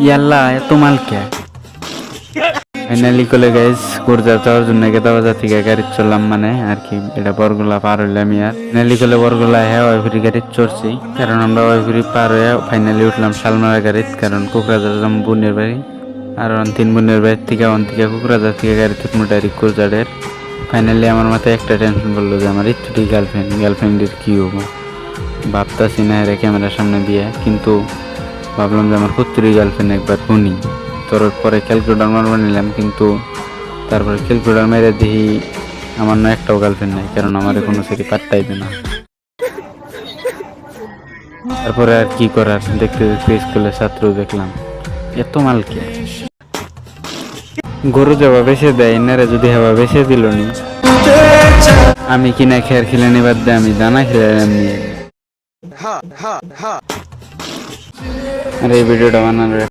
ইয়াল্লা এত মাল কে ফাইনালি কলে গাইস কুরজা যাওয়ার জন্য গেদাবাজার থেকে গাড়ি চললাম মানে আর কি এটা বরগুলা পার হইলাম আর ফাইনালি কলে বরগুলা হ্যাঁ ওইফুরি গাড়ি চড়ছি কারণ আমরা ওইফুরি পার হয়ে ফাইনালি উঠলাম শালমারা গাড়িত কারণ কোকরাঝার যাম বোনের বাড়ি আর তিন বোনের বাড়ির থেকে কোকরাঝার থেকে গাড়ি তুটমু ডাইরেক্ট কুরজাডের। ফাইনালি আমার মাথায় একটা টেনশন বললো যে আমার ইচ্ছুটি গার্লফ্রেন্ডের কি হবো ভাবতাছি না এরা ক্যামেরার সামনে দিয়ে, কিন্তু ভাবলাম যে আমার কুত্তুরি গার্লফ্রেন্ড একবার শুনি তোর পরে ক্যালকুলেটার মারবা নিলাম, কিন্তু তারপরে ক্যালকুলেটার মেরে দেখি আমার না একটাও গার্লফ্রেন্ড নাই, কারণ আমার কোনো সেটি পাত্তাই দেয় না। তারপরে আর কি করার, দেখতে দেখতে স্কুলের ছাত্র দেখলাম এত মালকে গরু যাওয়া বেছে দেয় এনারে যদি হাওয়া বেছে দিল নি আমি কিনা খেয়ার খেলে নিবার দে আমি দানা খেলে নিয়ে। আর এই ভিডিওটা বানানোর